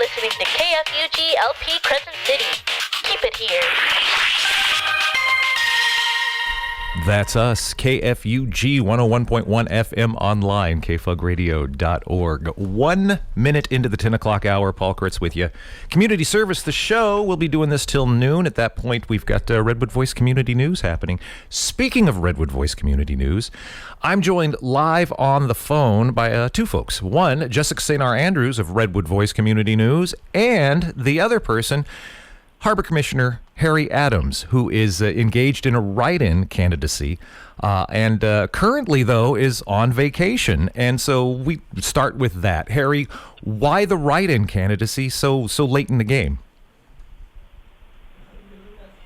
listening to KFUG LP Crescent City. Keep it here. That's us, KFUG 101.1 FM online, kfugradio.org. 1 minute into the 10 o'clock hour, Paul Critz with you. Community Service, the show. We'll be doing this till noon. At that point, we've got Redwood Voice Community News happening. Speaking of Redwood Voice Community News, I'm joined live on the phone by two folks. One, Jessica Cejnar-Andrews of Redwood Voice Community News, and the other person, Harbor Commissioner Harry Adams, who is engaged in a write-in candidacy and currently, though, is on vacation. And so we start with that. Harry, why the write-in candidacy so late in the game?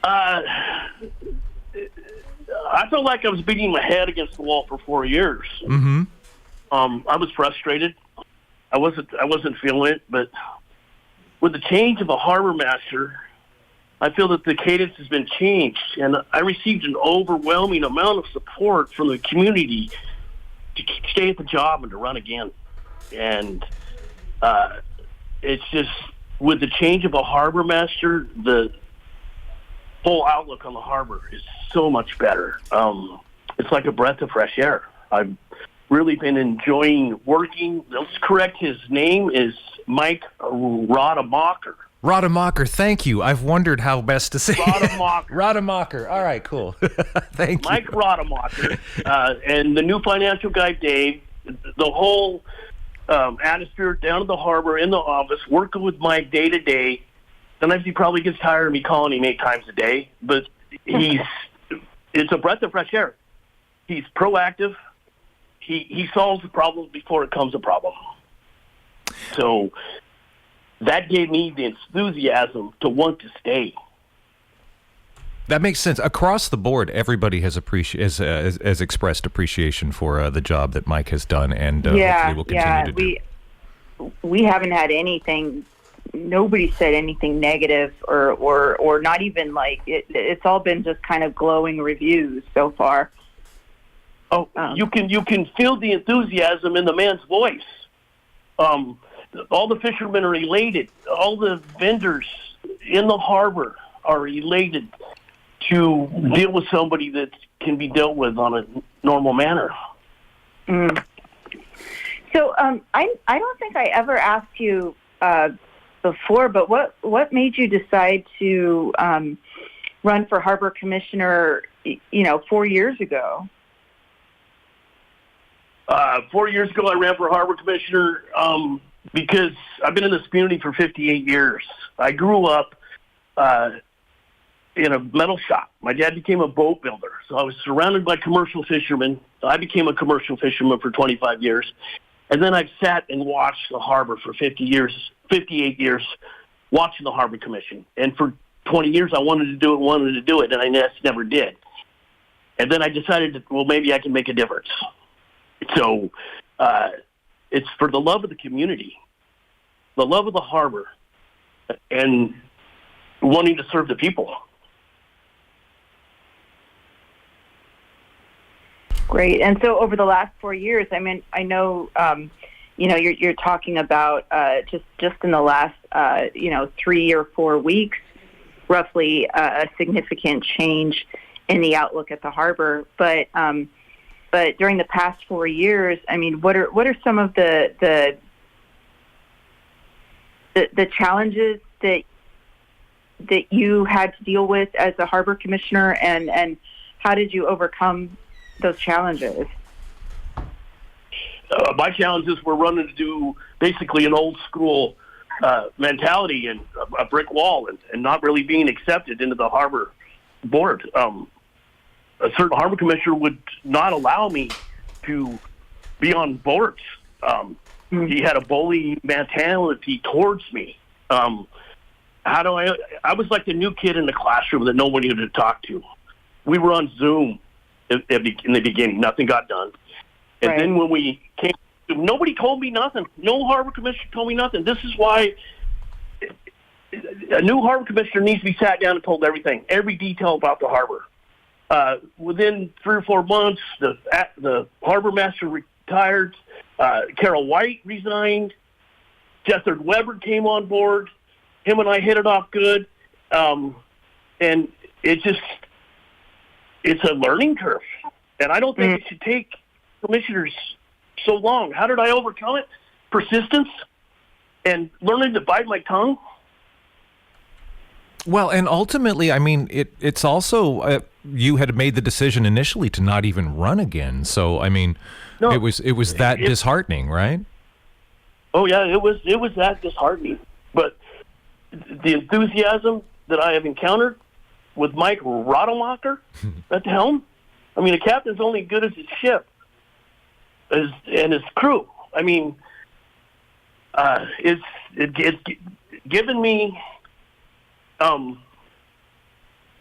I felt like I was beating my head against the wall for 4 years. Mm-hmm. I was frustrated. I wasn't feeling it, but with the change of a harbor master, I feel that the cadence has been changed, and I received an overwhelming amount of support from the community to stay at the job and to run again. And it's just, with the change of a harbor master, the whole outlook on the harbor is so much better. It's like a breath of fresh air. I've really been enjoying working. Let's correct, his name is Mike Rademacher. Rademacher, thank you. I've wondered how best to say Rademacher. Rademacher. All right, cool. Thank you. Mike Rademacher. And the new financial guy, Dave, the whole atmosphere down at the harbor, in the office, working with Mike day to day. Sometimes he probably gets tired of me calling him 8 times a day, but it's a breath of fresh air. He's proactive. He solves the problem before it becomes a problem. So that gave me the enthusiasm to want to stay. That makes sense. Across the board, everybody has expressed appreciation for the job that Mike has done, and hopefully will continue to do. We haven't had anything. Nobody said anything negative, or not even like it. It's all been just kind of glowing reviews so far. Oh, you can feel the enthusiasm in the man's voice. All the fishermen are elated. All the vendors in the harbor are elated to deal with somebody that can be dealt with on a normal manner. Mm. So I don't think I ever asked you before, but what made you decide to run for harbor commissioner, 4 years ago? 4 years ago, I ran for harbor commissioner because I've been in this community for 58 years. I grew up in a metal shop. My dad became a boat builder, so I was surrounded by commercial fishermen. I became a commercial fisherman for 25 years. And then I've sat and watched the harbor for 58 years, watching the Harbor Commission. And for 20 years, I wanted to do it, and I just never did. And then I decided that, maybe I can make a difference. So it's for the love of the community, the love of the harbor, and wanting to serve the people. Great. And so over the last 4 years, I mean, I know, you're talking about just in the last, 3 or 4 weeks, roughly a significant change in the outlook at the harbor. But during the past 4 years, I mean, what are some of the challenges that you had to deal with as a harbor commissioner, and how did you overcome those challenges? My challenges were running to do basically an old school mentality and a brick wall, and not really being accepted into the harbor board. A certain harbor commissioner would not allow me to be on boards. He had a bully mentality towards me. I was like the new kid in the classroom that nobody knew to talk to. We were on Zoom in the beginning. Nothing got done. And right. Then when we came, nobody told me nothing. No harbor commissioner told me nothing. This is why a new harbor commissioner needs to be sat down and told everything, every detail about the harbor. Within 3 or 4 months, the harbor master retired. Carol White resigned. Jethro Weber came on board. Him and I hit it off good. And it's a learning curve. And I don't think it should take commissioners so long. How did I overcome it? Persistence and learning to bite my tongue. Well, and ultimately, I mean, it's also you had made the decision initially to not even run again. So, I mean, it was that disheartening, right? Oh yeah, it was that disheartening. But the enthusiasm that I have encountered with Mike Rademacher at the helm. I mean, a captain's only as good as his ship and his crew. I mean, it's given me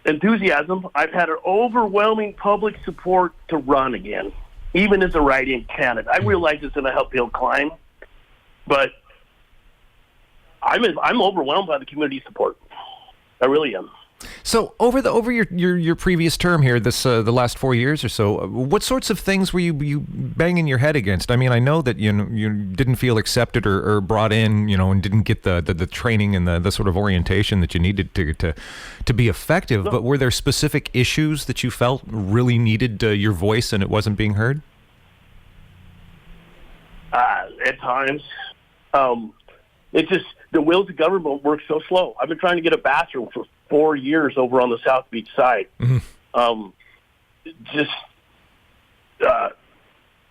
enthusiasm. I've had an overwhelming public support to run again, even as a write-in candidate. I realize it's an uphill climb, but I'm overwhelmed by the community support. I really am. So over your previous term here, the last 4 years or so, what sorts of things were you banging your head against? I mean, I know that you didn't feel accepted or brought in, and didn't get the training and the sort of orientation that you needed to be effective. But were there specific issues that you felt really needed your voice and it wasn't being heard? At times, it's just the wheels of government work so slow. I've been trying to get a bathroom for 4 years over on the South Beach side. Mm-hmm.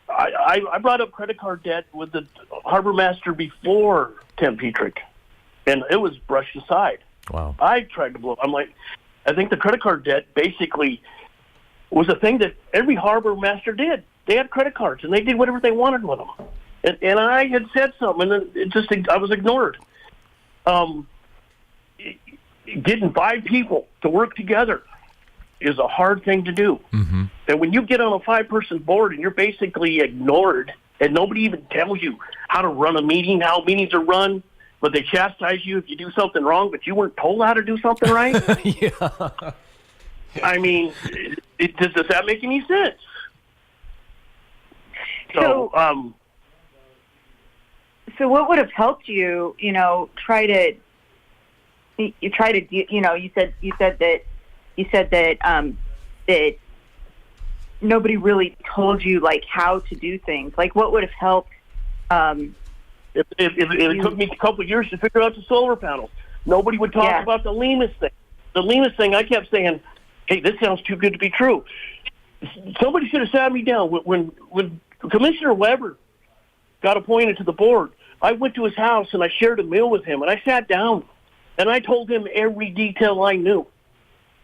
I brought up credit card debt with the harbor master before Tim Petrick, and it was brushed aside. Wow. I tried to blow. I'm like, I think the credit card debt basically was a thing that every harbor master did. They had credit cards, and they did whatever they wanted with them. And I had said something, and I was ignored. Getting 5 people to work together is a hard thing to do. Mm-hmm. And when you get on a 5-person board and you're basically ignored and nobody even tells you how to run a meeting, how meetings are run, but they chastise you if you do something wrong, but you weren't told how to do something right. Yeah. I mean, does that make any sense? So what would have helped you, you said that nobody really told you like how to do things. Like, what would have helped? If it took me a couple of years to figure out the solar panels, nobody would talk about the Lemus thing. The Lemus thing, I kept saying, "Hey, this sounds too good to be true." Somebody should have sat me down when Commissioner Weber got appointed to the board. I went to his house and I shared a meal with him, and I sat down and I told him every detail I knew,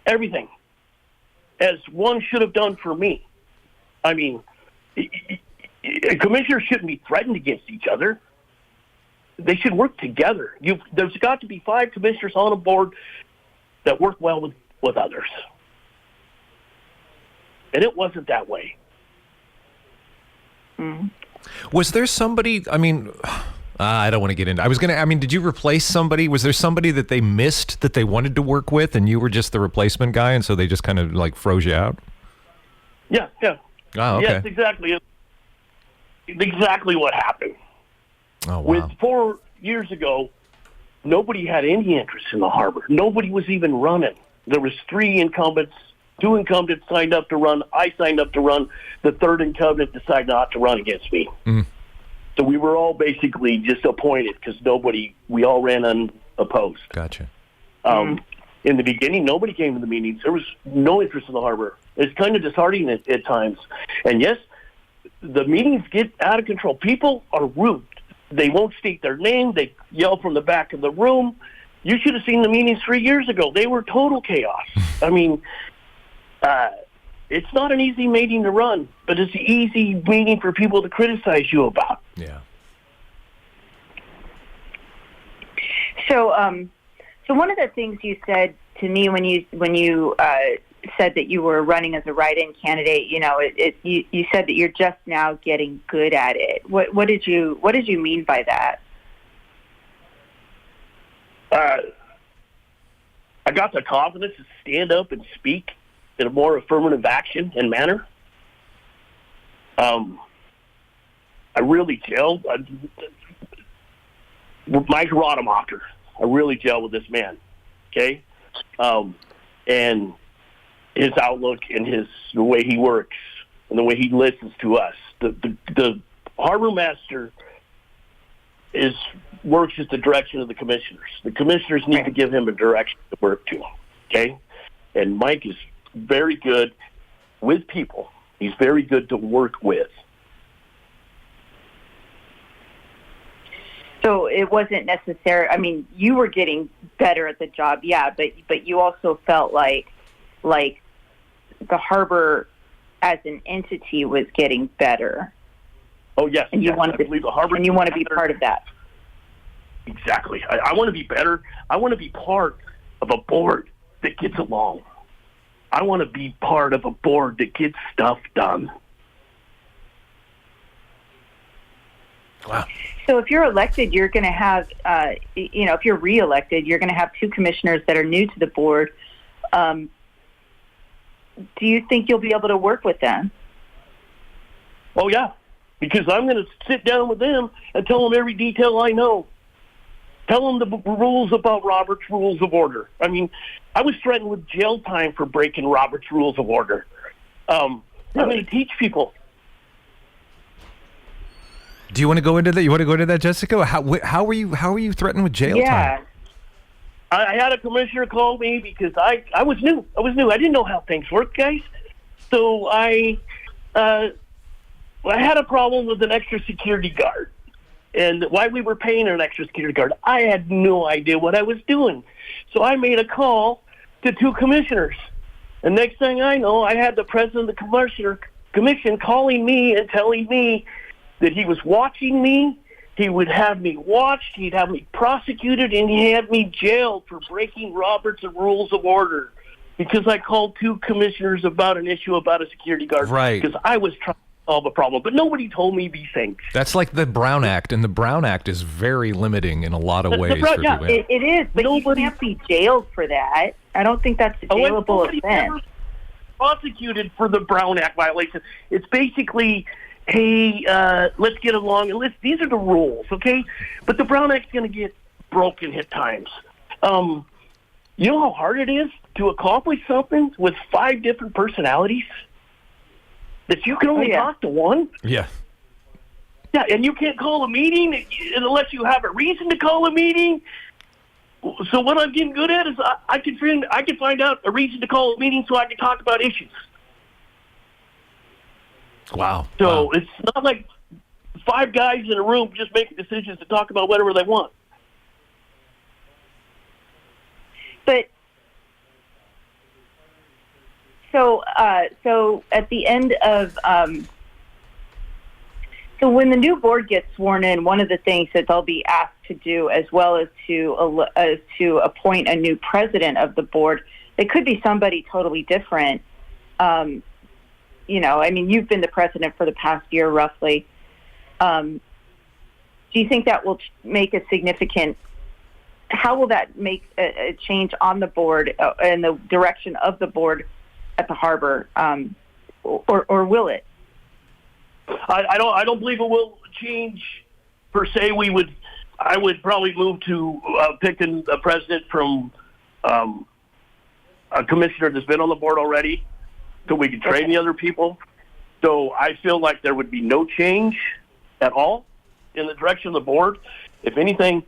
everything, as one should have done for me. I mean, commissioners shouldn't be threatened against each other. They should work together. There's got to be 5 commissioners on a board that work well with others. And it wasn't that way. Mm-hmm. Was there somebody, I mean, I don't want to get into did you replace somebody? Was there somebody that they missed that they wanted to work with and you were just the replacement guy and so they just kind of like froze you out? Yeah. Oh, okay. Yes, exactly. Exactly what happened. Oh, wow. With 4 years ago, nobody had any interest in the harbor. Nobody was even running. There was 3 incumbents. 2 incumbents signed up to run. I signed up to run. The 3rd incumbent decided not to run against me. Mm. So we were all basically just appointed because we all ran unopposed. Gotcha. In the beginning, nobody came to the meetings. There was no interest in the harbor. It's kind of disheartening at times. And yes, the meetings get out of control. People are rude. They won't state their name. They yell from the back of the room. You should have seen the meetings 3 years ago. They were total chaos. I mean, it's not an easy meeting to run, but it's an easy meeting for people to criticize you about. Yeah. So one of the things you said to me when you said that you were running as a write-in candidate, you said that you're just now getting good at it. What did you mean by that? I got the confidence to stand up and speak in a more affirmative action and manner. I really gelled. Mike Rademacher. I really gel with this man, okay? And his outlook and the way he works and the way he listens to us. The harbor master works at the direction of the commissioners. The commissioners need to give him a direction to work to, okay? And Mike is very good with people. He's very good to work with. So it wasn't necessary. I mean, you were getting better at the job, yeah, but you also felt like the harbor as an entity was getting better. Oh yes, and you want to believe the harbor, and you want to be part of that. Exactly. I want to be better. I want to be part of a board that gets along. I want to be part of a board that gets stuff done. Wow. So if you're elected, you're going to have, if you're reelected, you're going to have 2 commissioners that are new to the board. Do you think you'll be able to work with them? Oh, yeah, because I'm going to sit down with them and tell them every detail I know. Tell them the rules about Robert's Rules of Order. I mean, I was threatened with jail time for breaking Robert's Rules of Order. I'm going to teach people. Do you want to go into that? You want to go into that, Jessica? How were you threatened with jail time? I had a commissioner call me because I was new. I didn't know how things work, guys. So I had a problem with an extra security guard. And why we were paying an extra security guard, I had no idea what I was doing. So I made a call to 2 commissioners. And next thing I know, I had the president of the commission calling me and telling me that he was watching me. He would have me watched, he'd have me prosecuted, and he had me jailed for breaking Robert's Rules of Order because I called 2 commissioners about an issue about a security guard. Right. Because I was trying to solve a problem, but nobody told me these things. That's like the Brown Act, and the Brown Act is very limiting in a lot of ways. It is, but you can't be jailed for that. I don't think that's a jailable offense. Prosecuted for the Brown Act violation. It's basically, hey, let's get along, and these are the rules, okay? But the Brown Act's going to get broken at times. You know how hard it is to accomplish something with 5 different personalities? That you can only talk to one? Yeah. Yeah, and you can't call a meeting unless you have a reason to call a meeting. So what I'm getting good at is I can find out a reason to call a meeting so I can talk about issues. Wow. So It's not like 5 guys in a room just making decisions to talk about whatever they want. But so at the end of so when the new board gets sworn in, one of the things that they'll be asked to do, as well as to appoint a new president of the board, it could be somebody totally different. I mean, you've been the president for the past year, roughly. Do you think that will make a significant? How will that make a change on the board and the direction of the board at the harbor, or will it? I don't believe it will change per se. I would probably move to picking a president from a commissioner that's been on the board already, so we can train the other people. So I feel like there would be no change at all in the direction of the board. If anything,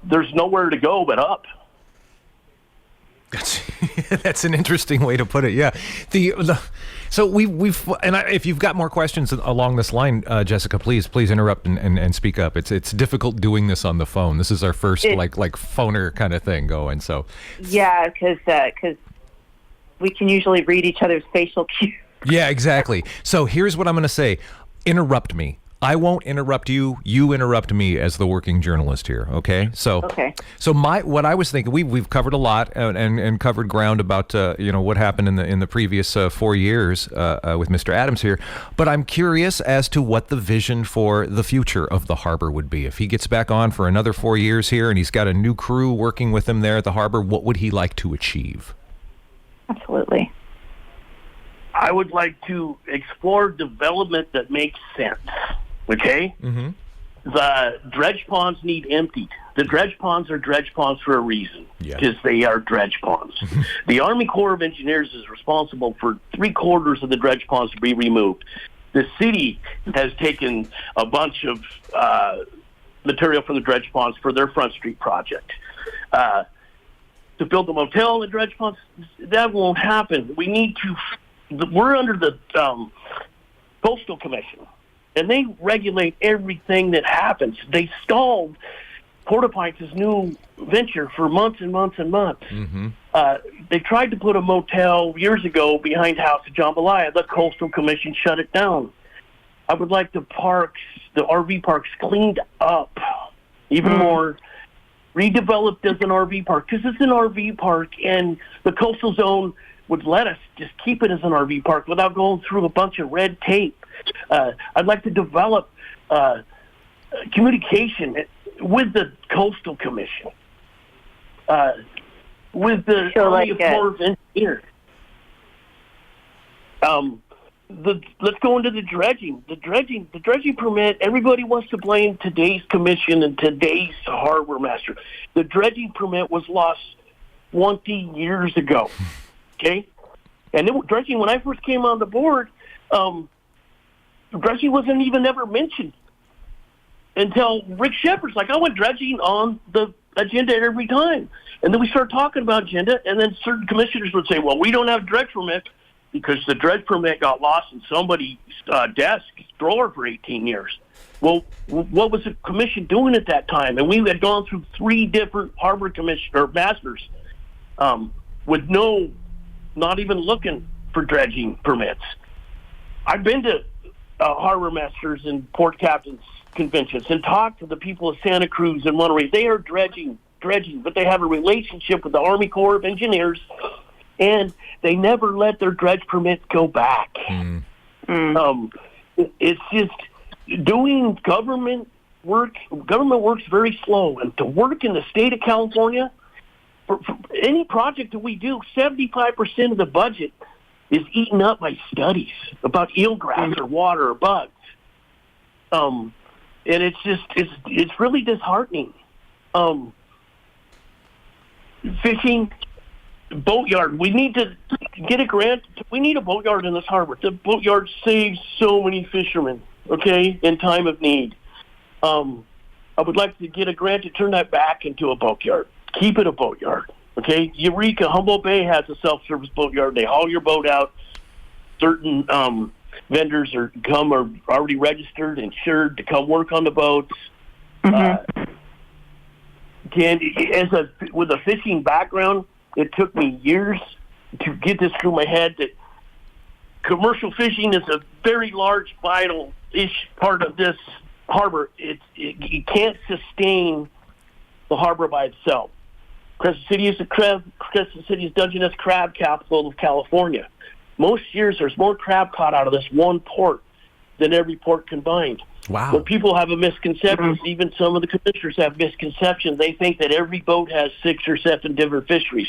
there's nowhere to go but up. That's an interesting way to put it. Yeah. So we've if you've got more questions along this line, Jessica, please interrupt and speak up. It's difficult doing this on the phone. This is our first like phoner kind of thing going. So yeah, because we can usually read each other's facial cues. Yeah, exactly. So here's what I'm going to say. Interrupt me. I won't interrupt you. You interrupt me as the working journalist here. Okay. So what I was thinking, we've covered a lot and covered ground about what happened in the previous 4 years with Mr. Adams here. But I'm curious as to what the vision for the future of the harbor would be. If he gets back on for another 4 years here and he's got a new crew working with him there at the harbor, what would he like to achieve? Absolutely. I would like to explore development that makes sense. Okay? Mm-hmm. The dredge ponds need emptied. The dredge ponds are dredge ponds for a reason, Yeah. because they are dredge ponds. The Army Corps of Engineers is responsible for 3/4 of the dredge ponds to be removed. The city has taken a bunch of material from the dredge ponds for their Front Street project. To build a motel in the dredge ponds, that won't happen. We need to. We're under the Coastal Commission, and they regulate everything that happens. They stalled Porta Pints' new venture for months and months and months. Mm-hmm. They tried to put a motel years ago behind House of Jambalaya. The Coastal Commission shut it down. I would like the RV parks cleaned up even more, redeveloped as an RV park, because it's an RV park, and the coastal zone would let us just keep it as an RV park without going through a bunch of red tape. I'd like to develop communication with the Coastal Commission, with the Army Corps of Engineers. Let's go into the dredging. The dredging permit, everybody wants to blame today's commission and today's harbor master. The dredging permit was lost 20 years ago. Okay? And dredging, when I first came on the board, dredging wasn't even ever mentioned until Rick Shepard's like, I want dredging on the agenda every time. And then we started talking about agenda, and then certain commissioners would say, well, we don't have dredge permit because the dredge permit got lost in somebody's desk drawer for 18 years. Well, what was the commission doing at that time? And we had gone through 3 different harbor commissioner masters with not even looking for dredging permits. I've been to harbor masters and port captains conventions and talked to the people of Santa Cruz and Monterey. They are dredging, but they have a relationship with the Army Corps of Engineers, and they never let their dredge permits go back. It's just doing government work. Government works very slow, and to work in the state of California, for any project that we do, 75% of the budget is eaten up by studies about eelgrass or water or bugs. And it's really disheartening. Fishing, boatyard. We need to get a grant. We need a boatyard in this harbor. The boatyard saves so many fishermen, okay, in time of need. I would like to get a grant to turn that back into a boatyard. Keep it a boatyard, okay? Eureka, Humboldt Bay has a self-service boatyard. They haul your boat out. Certain vendors are already registered, insured to come work on the boats. With a fishing background, it took me years to get this through my head that commercial fishing is a very large, vital-ish part of this harbor. It can't sustain the harbor by itself. Crescent City is Dungeness crab capital of California. Most years, there's more crab caught out of this one port than every port combined. Wow. But people have a misconception. Even some of the commissioners have misconceptions. They think that every boat has 6 or 7 different fisheries.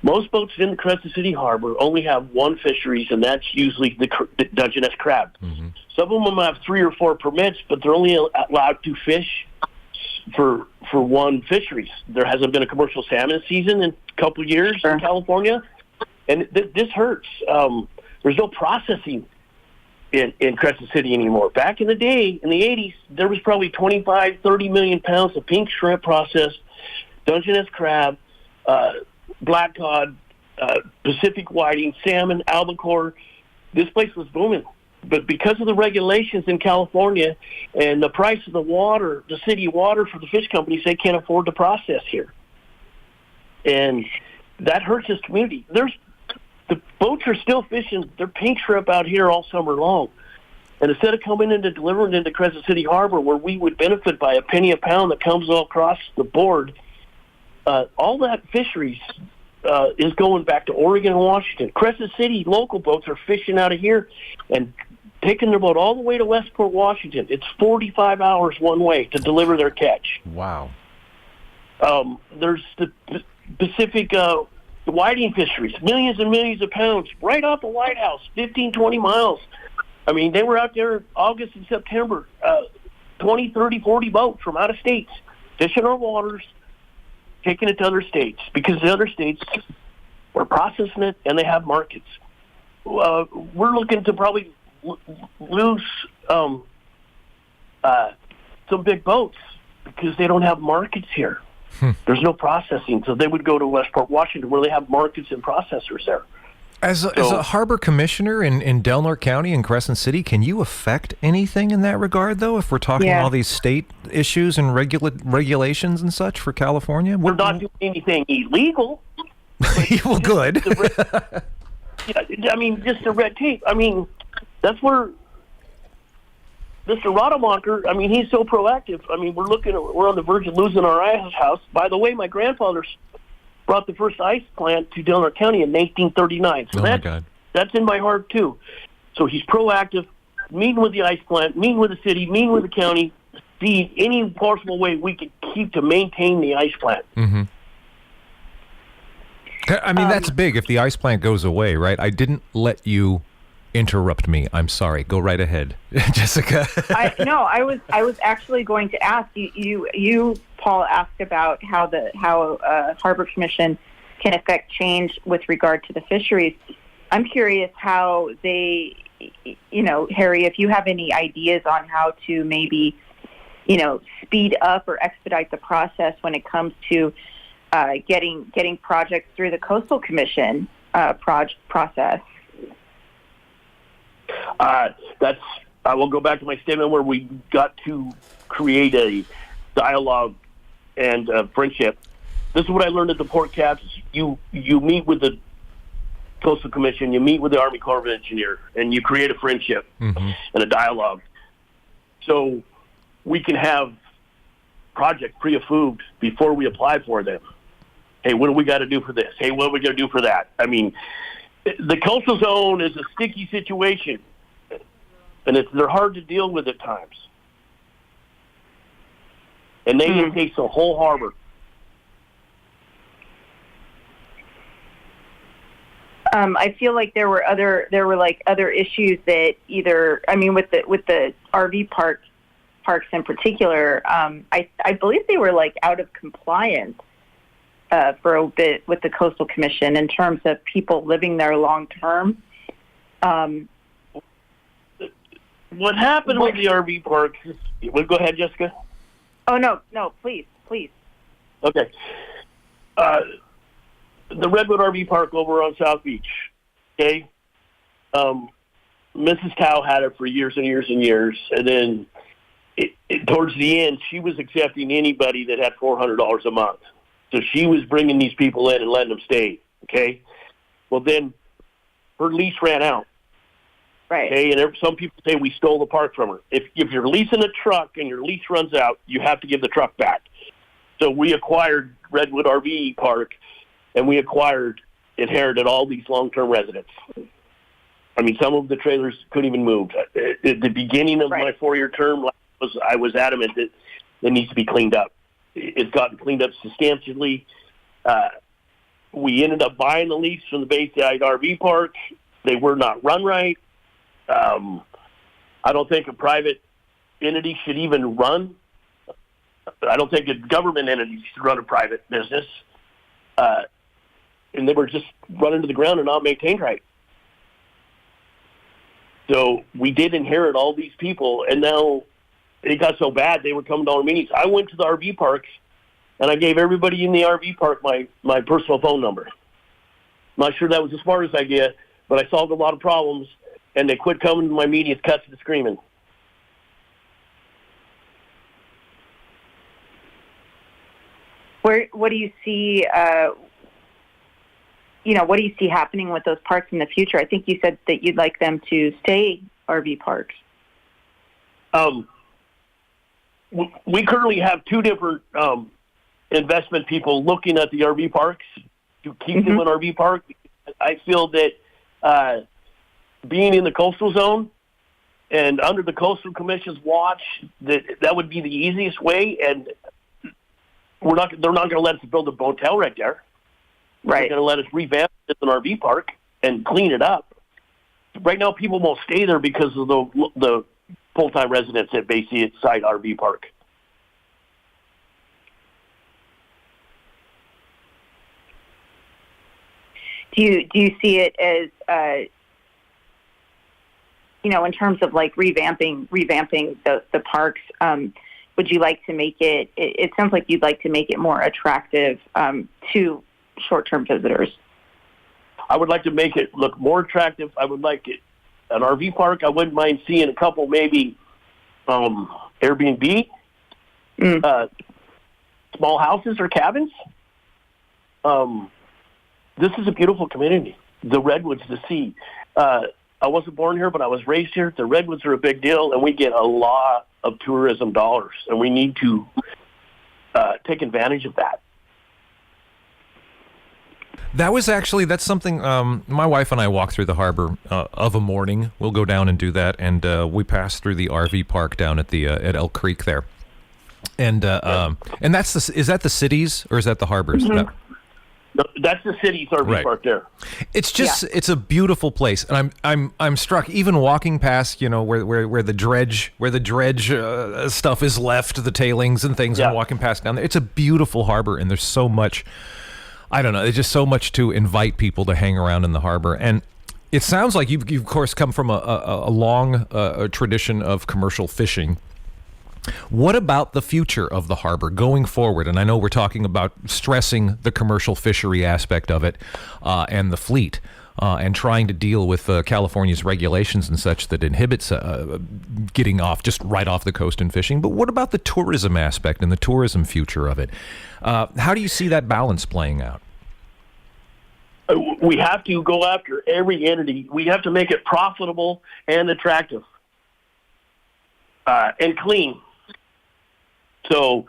Most boats in the Crescent City Harbor only have one fisheries, and that's usually the Dungeness crab. Some of them have 3 or 4 permits, but they're only allowed to fish for one fisheries. There hasn't been a commercial salmon season in a couple of years in California, and this hurts. There's no processing in Crescent City anymore. Back in the day, in the 80s, there was probably 25, 30 million pounds of pink shrimp processed, Dungeness crab, black cod, Pacific whiting, salmon, albacore. This place was booming. But because of the regulations in California and the price of the water, the city water for the fish companies, they can't afford to process here. And that hurts this community. The boats are still fishing their pink shrimp out here all summer long. And instead of coming in and delivering into Crescent City Harbor, where we would benefit by a penny a pound that comes all across the board, all that fisheries is going back to Oregon and Washington. Crescent City local boats are fishing out of here and taking their boat all the way to Westport, Washington. It's 45 hours one way to deliver their catch. Wow. There's the Pacific whiting fisheries, millions and millions of pounds right off the White House, 15, 20 miles. I mean, they were out there August and September 20, 30, 40 boats from out of states, fishing our waters, taking it to other states, because the other states are processing it and they have markets. We're looking to probably lose some big boats because they don't have markets here. There's no processing, so they would go to Westport, Washington, where they have markets and processors there. As a harbor commissioner in Delaware County and Crescent City, can you affect anything in that regard, though, if we're talking all these state issues and regulations and such for California? We're not doing anything illegal. Well, good. I mean, just the red tape. I mean, that's where Mr. Rademacher, I mean, he's so proactive. I mean, we're on the verge of losing our ice house. By the way, my grandfather brought the first ice plant to Delaware County in 1939. So my God. That's in my heart, too. So he's proactive, meeting with the ice plant, meeting with the city, meeting with the county, see any possible way we could keep to maintain the ice plant. Mm-hmm. I mean, that's big if the ice plant goes away, right? I didn't let you interrupt me. I'm sorry. Go right ahead, Jessica. I was actually going to ask you, Paul, asked about how Harbor Commission can affect change with regard to the fisheries. I'm curious how they, Harry, if you have any ideas on how to maybe, speed up or expedite the process when it comes to getting projects through the Coastal Commission process. I will go back to my statement where we got to create a dialogue and friendship. This is what I learned at the Port Caps. You meet with the Coastal Commission, you meet with the Army Corps of Engineers, and you create a friendship and a dialogue. So we can have projects pre-approved before we apply for them. Hey, what do we got to do for this? Hey, what are we going to do for that? I mean, the coastal zone is a sticky situation, and they're hard to deal with at times. And they it takes the whole harbor. I feel like there were other issues that with the RV parks in particular. I believe they were out of compliance for a bit with the Coastal Commission in terms of people living there long term. What happened with the RV parks? Well, go ahead, Jessica. Oh no, please. Okay. The Redwood RV Park over on South Beach. Okay. Mrs. Tao had it for years and years and years, and then towards the end, she was accepting anybody that had $400 a month. So she was bringing these people in and letting them stay, okay? Well, then her lease ran out. Right. Okay, and some people say we stole the park from her. If you're leasing a truck and your lease runs out, you have to give the truck back. So we acquired Redwood RV Park, and we inherited all these long-term residents. I mean, some of the trailers couldn't even move. At the beginning of my 4-year term, I was adamant that it needs to be cleaned up. It's gotten cleaned up substantially. We ended up buying the lease from the Bayside RV Park. They were not run right. I don't think a private entity should even run. I don't think a government entity should run a private business. And they were just run into the ground and not maintained right. So we did inherit all these people, and now it got so bad they were coming to our meetings. I went to the RV parks, and I gave everybody in the RV park my personal phone number. Not sure that was the smartest idea, but I solved a lot of problems, and they quit coming to my meetings, cussing and screaming. What do you see? What do you see happening with those parks in the future? I think you said that you'd like them to stay RV parks. We currently have two different investment people looking at the RV parks to keep them in RV park. I feel that being in the coastal zone and under the Coastal Commission's watch, that would be the easiest way, and they're not going to let us build a motel right there. Right. They're going to let us revamp it as an RV park and clean it up. Right now, people won't stay there because of the full-time residents at Bayside RV Park. Do you see it as in terms of like revamping the parks? Would you like to make it? It sounds like you'd like to make it more attractive to short-term visitors. I would like to make it look more attractive. I would like an RV park. I wouldn't mind seeing a couple maybe Airbnb, small houses or cabins. This is a beautiful community. The Redwoods, the sea. I wasn't born here, but I was raised here. The Redwoods are a big deal, and we get a lot of tourism dollars, and we need to take advantage of that. That's something my wife and I walk through the harbor of a morning. We'll go down and do that, and we pass through the RV park down at the at Elk Creek there. And that's is that the cities or is that the harbors? Mm-hmm. That's the city's RV park there. It's just it's a beautiful place, and I'm struck even walking past where the dredge stuff is left, the tailings and things. I'm walking past down there. It's a beautiful harbor, and there's so much. I don't know. There's just so much to invite people to hang around in the harbor, and it sounds like you've of course come from a long tradition of commercial fishing. What about the future of the harbor going forward? And I know we're talking about stressing the commercial fishery aspect of it and the fleet and trying to deal with California's regulations and such that inhibits getting off just right off the coast and fishing. But what about the tourism aspect and the tourism future of it? How do you see that balance playing out? We have to go after every entity. We have to make it profitable and attractive and clean. So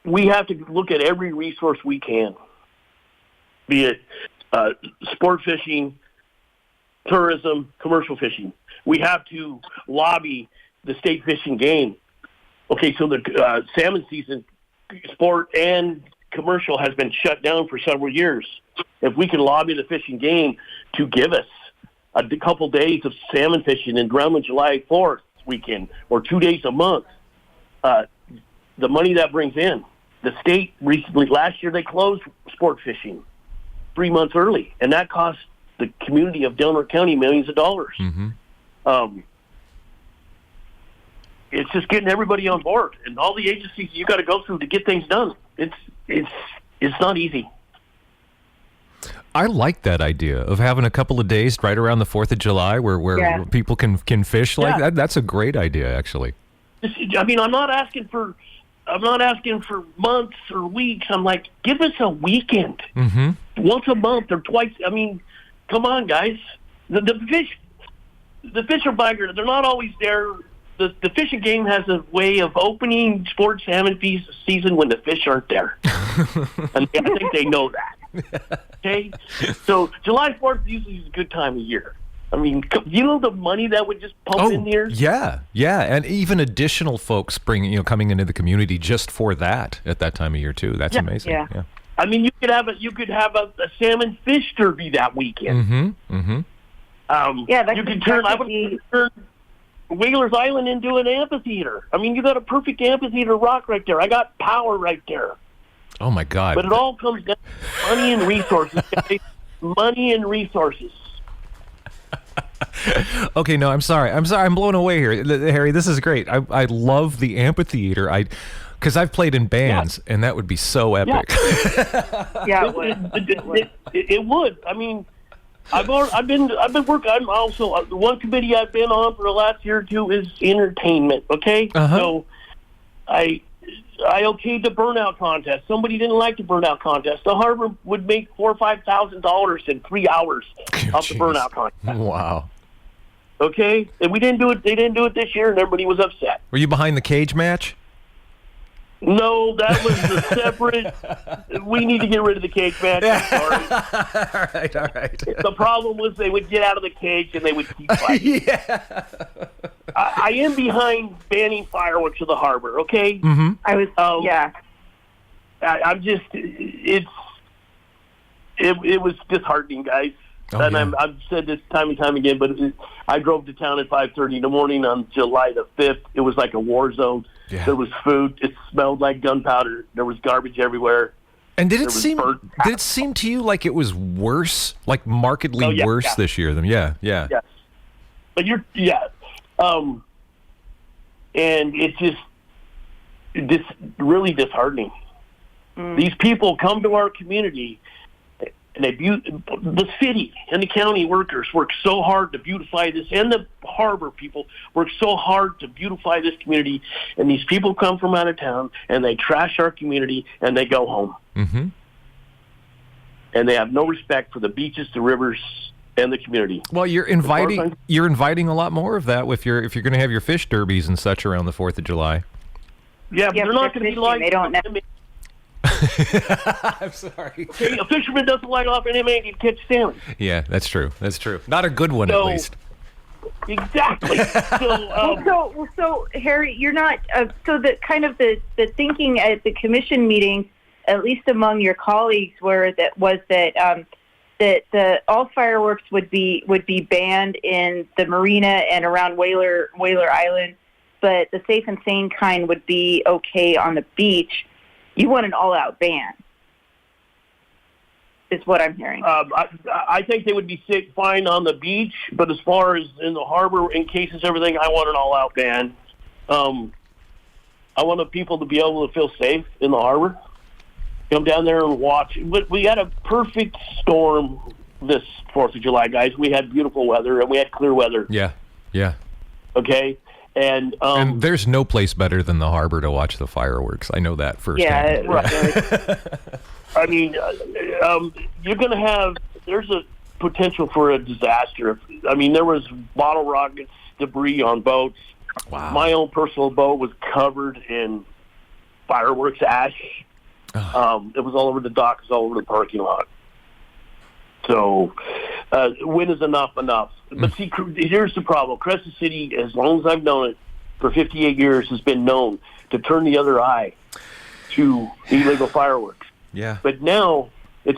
we have to look at every resource we can, be it sport fishing, tourism, commercial fishing. We have to lobby the state fish and game. Okay, so the salmon season, sport and commercial, has been shut down for several years. If we can lobby the fish and game to give us a couple days of salmon fishing in Drummond, July 4th weekend, or 2 days a month, the money that brings in. The state recently, last year, they closed sport fishing 3 months early, and that cost the community of Delaware County millions of dollars. Mm-hmm. It's just getting everybody on board, and all the agencies you got to go through to get things done. It's not easy. I like that idea of having a couple of days right around the 4th of July where people can fish like that. That's a great idea, actually. I mean, I'm not asking for months or weeks. I'm like, give us a weekend, once a month or twice. I mean, come on, guys. The fish are migrant. They're not always there. The fishing game has a way of opening sports salmon season when the fish aren't there, and I think they know that. Okay, so July 4th usually is a good time of year. I mean, the money that would just pump in here. Yeah, and even additional folks coming into the community just for that at that time of year too. That's amazing. Yeah. I mean, you could have a salmon fish derby that weekend. You could turn Whalers Island into an amphitheater. I mean, you got a perfect amphitheater rock right there. I got power right there. Oh my God! But it all comes down to money and resources, guys. Money and resources. Okay, no, I'm sorry. I'm blown away here, Harry. This is great. I love the amphitheater. Because I've played in bands, and that would be so epic. It would. I mean, I've been working. I'm also one committee I've been on for the last year or two is entertainment. Okay, so I okayed the burnout contest. Somebody didn't like the burnout contest. The harbor would make $4,000 or $5,000 in 3 hours off the burnout contest. Wow. Okay, and we didn't do it. They didn't do it this year, and everybody was upset. Were you behind the cage match? No, that was a separate. We need to get rid of the cage match. I'm sorry. All right. The problem was they would get out of the cage and they would keep fighting. I am behind banning fireworks at the harbor. Okay. Mm-hmm. I was. I'm just. It was disheartening, guys. And yeah. I've said this time and time again, but I drove to town at 5:30 in the morning on July the 5th. It was like a war zone. Yeah. There was food. It smelled like gunpowder. There was garbage everywhere. And did There it was seem burnt did it seem to you like it was worse, like markedly Oh, yeah, worse yeah. this year than yeah. Yes. But and it's just really disheartening. These people come to our community, and the city and the county workers work so hard to beautify this, and the harbor people work so hard to beautify this community, and these people come from out of town, and they trash our community, and they go home. Mm-hmm. And they have no respect for the beaches, the rivers, and the community. Well, you're inviting a lot more of that if you're going to have your fish derbies and such around the 4th of July. Yeah, but they're not going to be like... They don't know. I'm sorry. Okay, a fisherman doesn't light off an M8 to catch salmon. Yeah, that's true. That's true. Not a good one, at least. Exactly. So Harry, you're not. So the kind of the thinking at the commission meeting, at least among your colleagues, that all fireworks would be banned in the marina and around Whaler Island, but the safe and sane kind would be okay on the beach. You want an all-out ban, is what I'm hearing. I think they would be fine on the beach, but as far as in the harbor, in cases everything, I want an all-out ban. I want the people to be able to feel safe in the harbor. Come down there and watch. But we had a perfect storm this 4th of July, guys. We had beautiful weather, and we had clear weather. Yeah. Okay? And there's no place better than the harbor to watch the fireworks. I know that firsthand. Yeah, right. I mean, you're going to have, there's a potential for a disaster. I mean, there was bottle rockets, debris on boats. Wow. My own personal boat was covered in fireworks ash. It was all over the docks, all over the parking lot. So, when is enough? But see, here's the problem. Crescent City, as long as I've known it, for 58 years, has been known to turn the other eye to illegal fireworks. Yeah. But now, the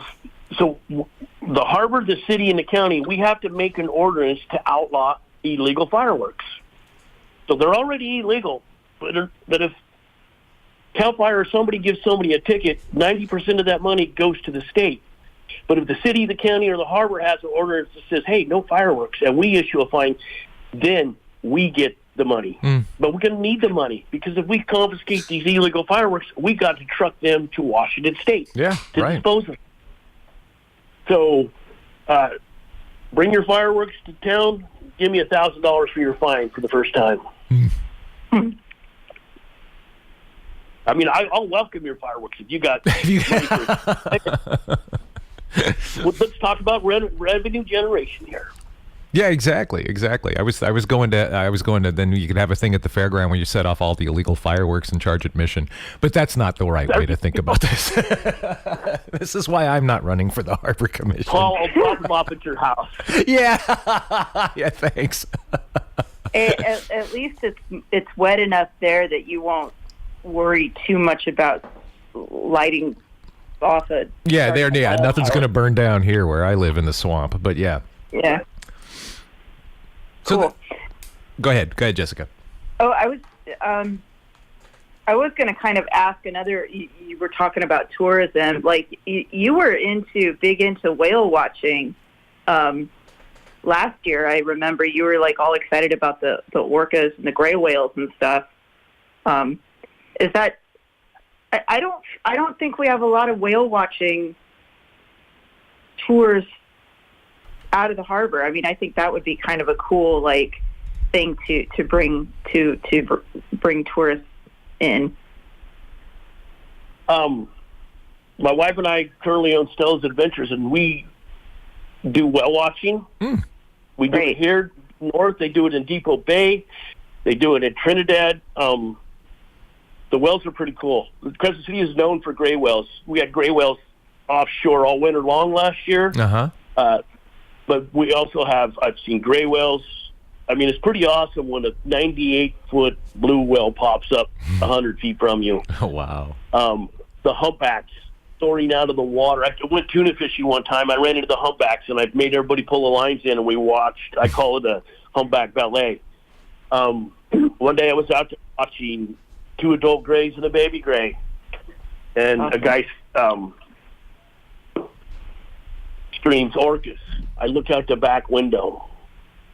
harbor, the city, and the county, we have to make an ordinance to outlaw illegal fireworks. So they're already illegal, but if CAL FIRE or somebody gives somebody a ticket, 90% of that money goes to the state. But if the city, the county, or the harbor has an ordinance that says, hey, no fireworks, and we issue a fine, then we get the money. But we're going to need the money, because if we confiscate these illegal fireworks, we got to truck them to Washington State to dispose of them. So bring your fireworks to town, give me $1,000 for your fine for the first time. I mean, I'll welcome your fireworks if you got money for it. Well, let's talk about revenue generation here. Yeah, exactly. I was going to. Then you could have a thing at the fairground where you set off all the illegal fireworks and charge admission. But that's not the right way to think about this. This is why I'm not running for the Harbor Commission. Paul, I'll drop them off at your house. Yeah. Yeah. Thanks. At least it's wet enough there that you won't worry too much about lighting off it. Yeah, nothing's going to burn down here where I live in the swamp. But yeah. Yeah. So cool. Go ahead, Jessica. Oh, I was going to kind of ask another. You were talking about tourism. Like you were big into whale watching. Last year, I remember you were like all excited about the orcas and the gray whales and stuff. Is that? I don't think we have a lot of whale watching tours out of the harbor. I mean, I think that would be kind of a cool thing to bring bring tourists in. My wife and I currently own Stella's Adventures, and we do whale watching. We do it here north. They do it in Depot Bay. They do it in Trinidad. The whales are pretty cool. Crescent City is known for gray whales. We had gray whales offshore all winter long last year. But we also I've seen gray whales. I mean, it's pretty awesome when a 98-foot blue whale pops up 100 feet from you. Oh, wow. The humpbacks soaring out of the water. I went tuna fishing one time. I ran into the humpbacks, and I made everybody pull the lines in, and we watched. I call it a humpback ballet. One day I was out there watching 2 adult grays and a baby gray, and a guy streams orcas. I look out the back window,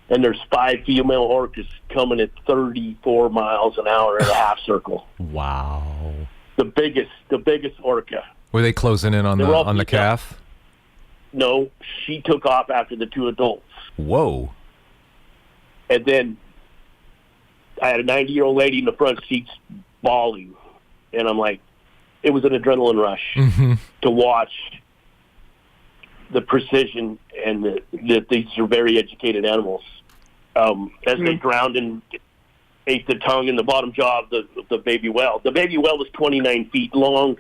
and there's 5 female orcas coming at 34 miles an hour in a half circle. Wow. The biggest orca. Were they closing in on the calf? No, she took off after the 2 adults. Whoa. And then I had a 90-year-old lady in the front seats bawling. And I'm like, it was an adrenaline rush to watch the precision and that these are very educated animals. As they drowned and ate the tongue and the bottom jaw of the baby whale. The baby whale was 29 feet long.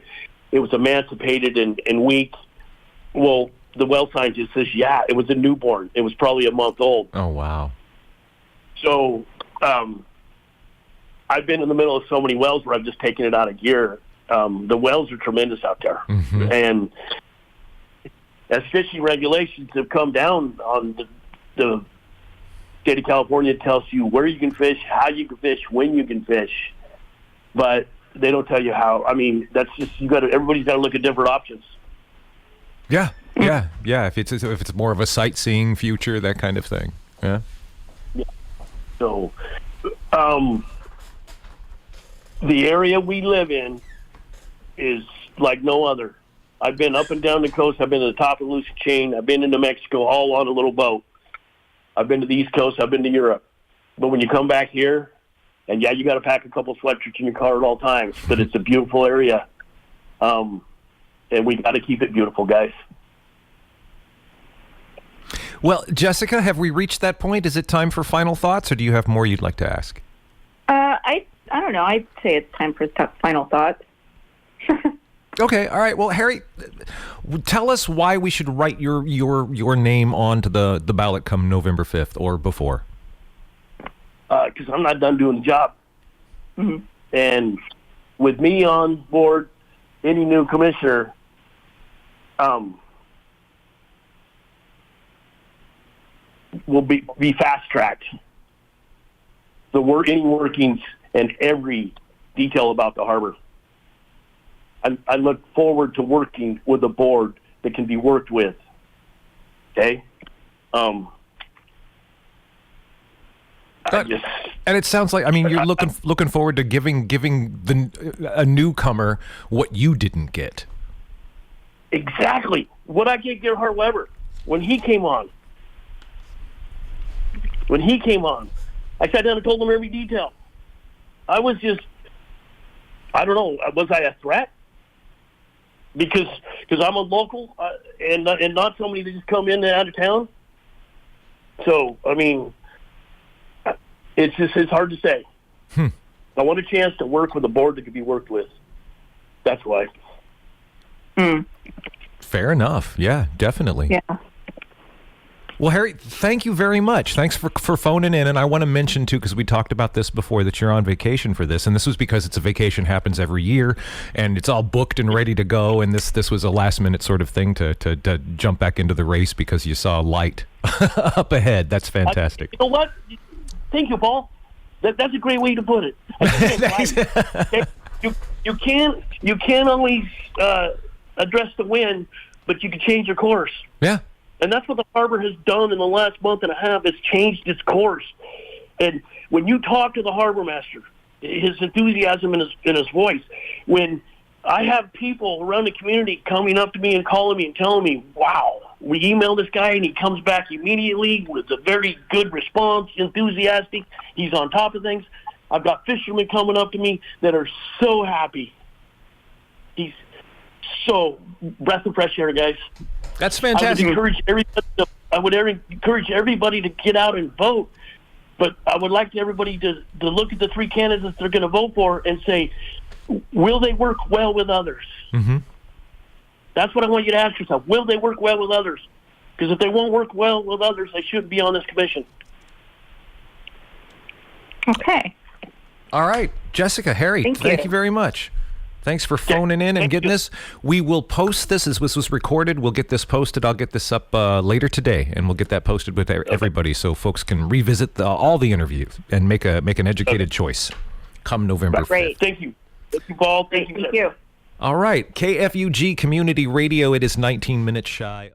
It was emancipated and weak. Well, the whale scientist says, yeah, it was a newborn. It was probably a month old. Oh, wow. So I've been in the middle of so many whales where I've just taken it out of gear. The whales are tremendous out there. And as fishing regulations have come down on the state of California, it tells you where you can fish, how you can fish, when you can fish. But they don't tell you how. I mean, that's just, everybody's got to look at different options. Yeah. If it's more of a sightseeing future, that kind of thing. Yeah. So, the area we live in is like no other. I've been up and down the coast. I've been to the top of the Lucy Chain. I've been into Mexico, all on a little boat. I've been to the East Coast. I've been to Europe. But when you come back here, and yeah, you got to pack a couple sweatshirts in your car at all times. But it's a beautiful area, and we got to keep it beautiful, guys. Well, Jessica, have we reached that point? Is it time for final thoughts, or do you have more you'd like to ask? I don't know. I'd say it's time for final thoughts. Okay, all right. Well, Harry, tell us why we should write your name onto the ballot come November 5th or before. Because I'm not done doing the job. And with me on board, any new commissioner, will be fast-tracked. Any workings and every detail about the harbor. I look forward to working with a board that can be worked with. Okay? And it sounds like, I mean, you're looking forward to giving a newcomer what you didn't get. Exactly. What I gave Gerhard Weber when he came on. I sat down and told him every detail. I was just, I don't know, was I a threat? Because I'm a local and not somebody that just come in and out of town. So, I mean, it's hard to say. I want a chance to work with a board that could be worked with. That's why. Fair enough. Yeah, definitely. Yeah. Well, Harry, thank you very much. Thanks for phoning in. And I want to mention, too, because we talked about this before, that you're on vacation for this. And this was because it's a vacation happens every year, and it's all booked and ready to go. And this was a last-minute sort of thing to jump back into the race because you saw light up ahead. That's fantastic. You know what? Thank you, Paul. That's a great way to put it. You can't always address the wind, but you can change your course. Yeah. And that's what the harbor has done in the last month and a half, is changed its course. And when you talk to the harbor master, his enthusiasm in his voice, when I have people around the community coming up to me and calling me and telling me, wow, we emailed this guy and he comes back immediately with a very good response, enthusiastic, he's on top of things. I've got fishermen coming up to me that are so happy. He's so breath of fresh air, guys. That's fantastic. I would encourage everybody to get out and vote, but I would like everybody to look at the 3 candidates they're going to vote for and say, will they work well with others? That's what I want you to ask yourself. Will they work well with others? Because if they won't work well with others, they shouldn't be on this commission. Okay. All right. Jessica, Harry, thank you very much. Thanks for phoning in and getting this. We will post this as this was recorded. We'll get this posted. I'll get this up later today, and we'll get that posted with everybody so folks can revisit all the interviews and make an educated choice come November 5th. Great. Thank you. Thank you, Paul. Thank you. All right. KFUG Community Radio. It is 19 minutes shy.